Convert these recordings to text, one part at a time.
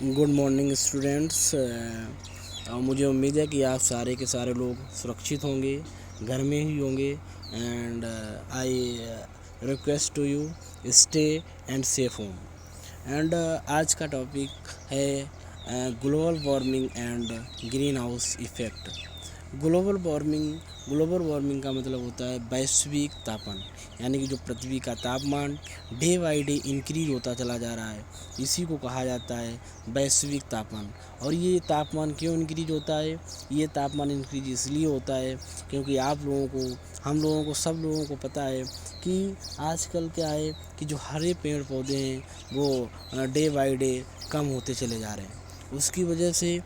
Good morning students. मुझे उम्मीद है कि आप सारे के सारे लोग सुरक्षित होंगे, घर में ही होंगे। And I request to you stay and safe home. And आज का टॉपिक है global warming and green house effect. Global warming का मतलब होता है वैश्विक तापन, यानी कि जो पृथ्वी का तापमान डे बाई डे इंक्रीज होता चला जा रहा है, इसी को कहा जाता है वैश्विक तापमान। और ये तापमान क्यों इंक्रीज होता है? ये तापमान इंक्रीज इसलिए होता है क्योंकि आप लोगों को, हम लोगों को, सब लोगों को पता है कि आजकल क्या है कि जो हरे पेड़ पौधे हैं वो डे बाई डे कम होते चले जा रहे हैं। उसकी वजह से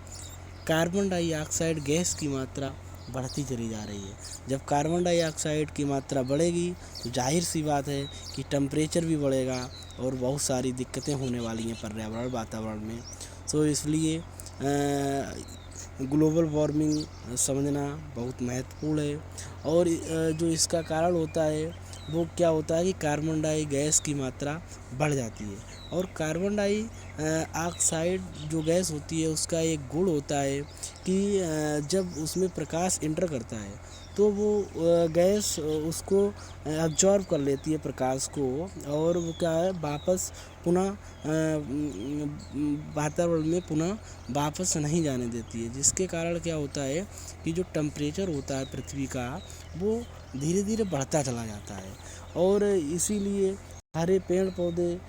कार्बन डाइऑक्साइड गैस की मात्रा बढ़ती चली जा रही है। जब कार्बन डाइऑक्साइड की मात्रा बढ़ेगी तो जाहिर सी बात है कि टेम्परेचर भी बढ़ेगा और बहुत सारी दिक्कतें होने वाली हैं पर्यावरण वातावरण में। सो इसलिए ग्लोबल वार्मिंग समझना बहुत महत्वपूर्ण है। और जो इसका कारण होता है वो क्या होता है कि कार्बन डाई गैस की मात्रा बढ़ जाती है। और कार्बन डाई ऑक्साइड जो गैस होती है उसका एक गुण होता है कि जब उसमें प्रकाश इंटर करता है तो वो गैस उसको एब्जॉर्ब कर लेती है प्रकाश को, और वो क्या है वापस पुनः वातावरण में पुनः वापस नहीं जाने देती है, जिसके कारण क्या होता है कि जो टेम्परेचर होता है पृथ्वी का वो धीरे धीरे बढ़ता चला जाता है। और इसीलिए हरे पेड़ पौधे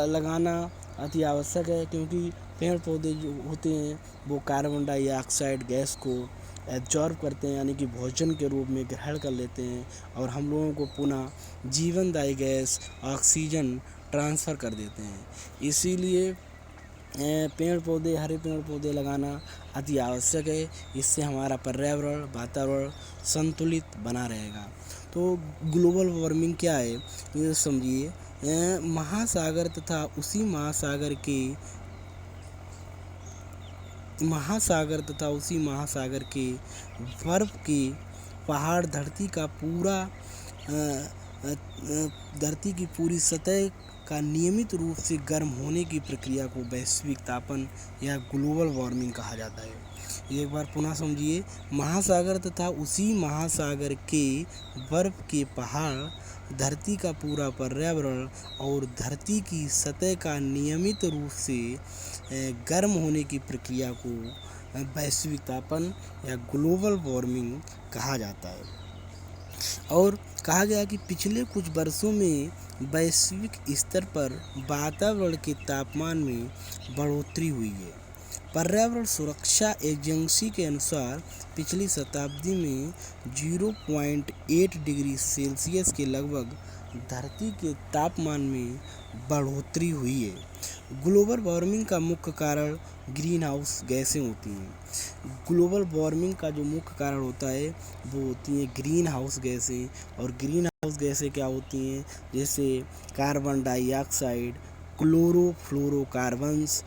लगाना अति आवश्यक है, क्योंकि पेड़ पौधे जो होते हैं वो कार्बन डाइऑक्साइड गैस को एब्जॉर्ब करते हैं, यानी कि भोजन के रूप में ग्रहण कर लेते हैं, और हम लोगों को पुनः जीवनदायी गैस ऑक्सीजन ट्रांसफ़र कर देते हैं। इसीलिए पेड़ पौधे, हरे पेड़ पौधे लगाना अति आवश्यक है। इससे हमारा पर्यावरण वातावरण संतुलित बना रहेगा। तो ग्लोबल वार्मिंग क्या है ये समझिए। महासागर तथा उसी महासागर के बर्फ के पहाड़ धरती की पूरी सतह का नियमित रूप से गर्म होने की प्रक्रिया को वैश्विक तापन या ग्लोबल वार्मिंग कहा जाता है। एक बार पुनः समझिए। महासागर तथा उसी महासागर के बर्फ के पहाड़, धरती का पूरा पर्यावरण और धरती की सतह का नियमित रूप से गर्म होने की प्रक्रिया को वैश्विक तापन या ग्लोबल वार्मिंग कहा जाता है। और कहा गया कि पिछले कुछ वर्षों में वैश्विक स्तर पर वातावरण के तापमान में बढ़ोतरी हुई है। पर्यावरण सुरक्षा एजेंसी के अनुसार पिछली शताब्दी में 0.8 डिग्री सेल्सियस के लगभग धरती के तापमान में बढ़ोतरी हुई है। ग्लोबल वार्मिंग का मुख्य कारण ग्रीन हाउस गैसें होती हैं। ग्लोबल वार्मिंग का जो मुख्य कारण होता है वो होती हैं ग्रीन हाउस गैसें। और ग्रीन हाउस गैसें क्या होती हैं? जैसे कार्बन डाइऑक्साइड, क्लोरोफ्लोरोकार्बन्स,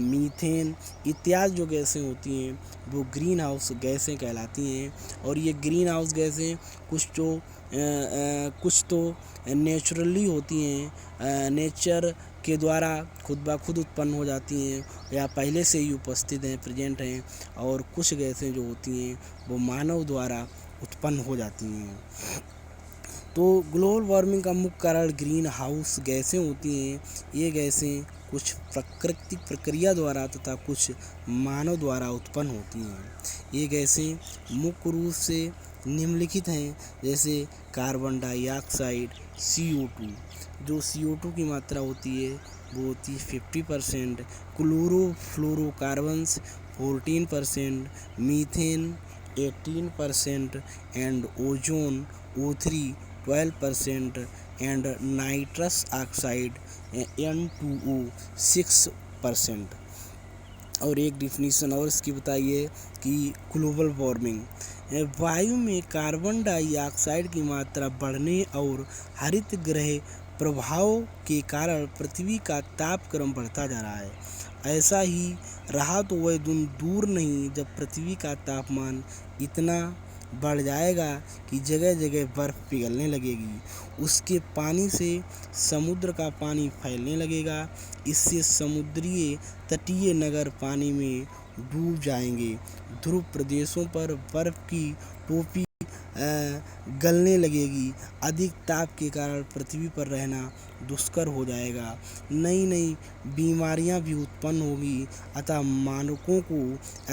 मीथेन इत्यादि जो गैसें होती हैं वो ग्रीन हाउस गैसें कहलाती हैं। और ये ग्रीन हाउस गैसें कुछ तो नेचुरली होती हैं, नेचर के द्वारा खुद ब खुद उत्पन्न हो जाती हैं या पहले से ही उपस्थित हैं, प्रेजेंट हैं। और कुछ गैसें जो होती हैं वो मानव द्वारा उत्पन्न हो जाती हैं। तो ग्लोबल वार्मिंग का मुख्य कारण ग्रीन हाउस गैसें होती हैं। ये गैसें कुछ प्राकृतिक प्रक्रिया द्वारा तथा कुछ मानव द्वारा उत्पन्न होती हैं। ये गैसें मुख्य रूप से निम्नलिखित हैं, जैसे कार्बन डाइऑक्साइड, CO2। जो CO2 की मात्रा होती है वो होती है 50%, chlorofluorocarbons 14%, methane 18% and ozone O3 12% and nitrous oxide N2O 6%। और एक डिफिनीशन और इसकी बताइए कि ग्लोबल वार्मिंग वायु में कार्बन डाइऑक्साइड की मात्रा बढ़ने और हरित गृह प्रभाव के कारण पृथ्वी का तापक्रम बढ़ता जा रहा है। ऐसा ही रहा तो वह दिन दूर नहीं जब पृथ्वी का तापमान इतना बढ़ जाएगा कि जगह जगह बर्फ़ पिघलने लगेगी। उसके पानी से समुद्र का पानी फैलने लगेगा। इससे समुद्रीय तटीय नगर पानी में डूब जाएंगे। ध्रुव प्रदेशों पर बर्फ़ की टोपी गलने लगेगी। अधिक ताप के कारण पृथ्वी पर रहना दुष्कर हो जाएगा। नई नई बीमारियां भी उत्पन्न होगी। अतः मानवों को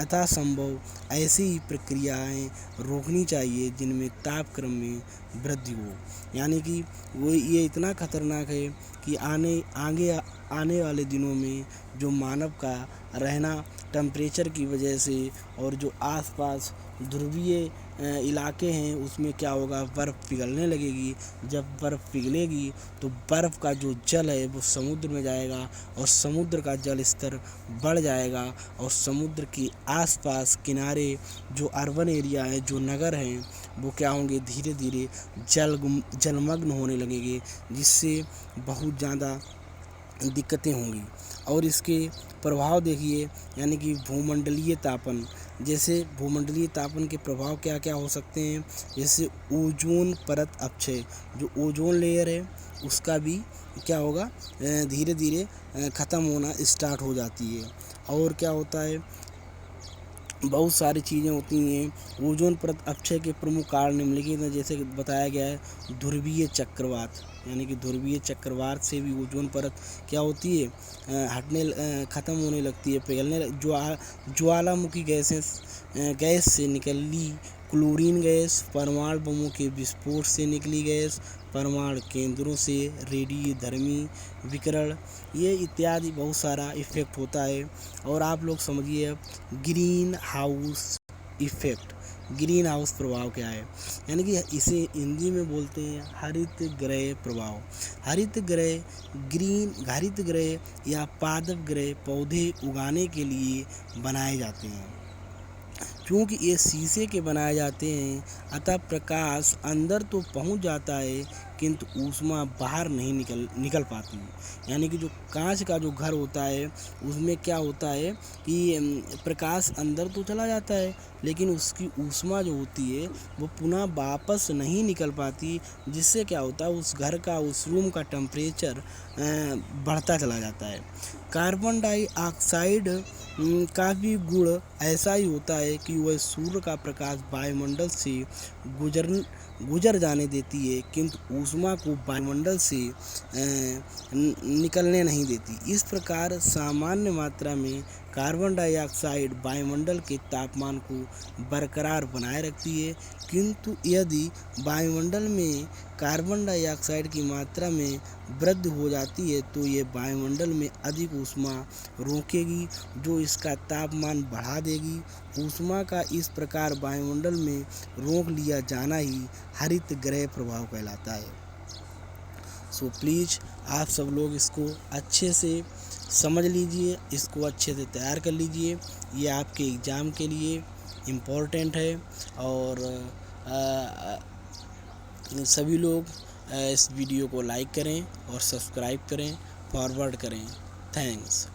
यथासंभव ऐसी ही प्रक्रियाएं रोकनी चाहिए जिनमें तापक्रम में वृद्धि हो। यानी कि वो ये इतना खतरनाक है कि आने वाले दिनों में जो मानव का रहना टेम्परेचर की वजह से और जो आसपास ध्रुवीय इलाके हैं उसमें क्या होगा, बर्फ़ पिघलने लगेगी। जब बर्फ़ पिघलेगी तो बर्फ़ का जो जल है वो समुद्र में जाएगा और समुद्र का जल स्तर बढ़ जाएगा और समुद्र के आसपास किनारे जो अर्बन एरिया है, जो नगर हैं, वो क्या होंगे, धीरे धीरे जलमग्न होने लगेंगे, जिससे बहुत ज़्यादा दिक्कतें होंगी। और इसके प्रभाव देखिए, यानी कि भूमंडलीय तापन, जैसे भूमंडलीय तापन के प्रभाव क्या क्या हो सकते हैं। जैसे ओजोन परत अपक्षय, जो ओजोन लेयर है उसका भी क्या होगा, धीरे धीरे ख़त्म होना स्टार्ट हो जाती है। और क्या होता है, बहुत सारी चीज़ें होती हैं। ओजोन परत अपक्षय के प्रमुख कारण निम्नलिखित हैं। जैसे बताया गया है ध्रुवीय चक्रवात, यानी कि ध्रुवीय चक्रवात से भी ओजोन परत क्या होती है, ख़त्म होने लगती है, पिघलने ज्वालामुखी गैस से निकली क्लोरीन गैस, परमाणु बमों के विस्फोट से निकली गैस, परमाणु केंद्रों से रेडियोधर्मी विकिरण, ये इत्यादि बहुत सारा इफ़ेक्ट होता है। और आप लोग समझिए अब green house effect, green house प्रभाव क्या है, यानी कि इसे हिंदी में बोलते हैं हरित गृह प्रभाव। हरित गृह या पादप गृह पौधे उगाने के लिए बनाए जाते हैं। क्योंकि ये शीशे के बनाए जाते हैं, अतः प्रकाश अंदर तो पहुंच जाता है किंतु ऊष्मा बाहर नहीं निकल पाती। यानी कि जो कांच का जो घर होता है उसमें क्या होता है कि प्रकाश अंदर तो चला जाता है लेकिन उसकी ऊष्मा जो होती है वो पुनः वापस नहीं निकल पाती, जिससे क्या होता है उस घर का, उस रूम का टेम्परेचर बढ़ता चला जाता है। कार्बन डाइऑक्साइड का भी गुण ऐसा ही होता है कि वह सूर्य का प्रकाश वायुमंडल से गुजर जाने देती है किंतु ऊष्मा को वायुमंडल से निकलने नहीं देती। इस प्रकार सामान्य मात्रा में कार्बन डाइऑक्साइड वायुमंडल के तापमान को बरकरार बनाए रखती है, किंतु यदि वायुमंडल में कार्बन डाइऑक्साइड की मात्रा में वृद्धि हो जाती है तो ये वायुमंडल में अधिक ऊष्मा रोकेगी, जो इसका तापमान बढ़ा देगी। ऊष्मा का इस प्रकार वायुमंडल में रोक लिया जाना ही हरित गृह प्रभाव कहलाता है। सो प्लीज़ आप सब लोग इसको अच्छे से समझ लीजिए, इसको अच्छे से तैयार कर लीजिए, ये आपके एग्ज़ाम के लिए इम्पोर्टेंट है। और सभी लोग इस वीडियो को लाइक करें और सब्सक्राइब करें, फॉरवर्ड करें। थैंक्स।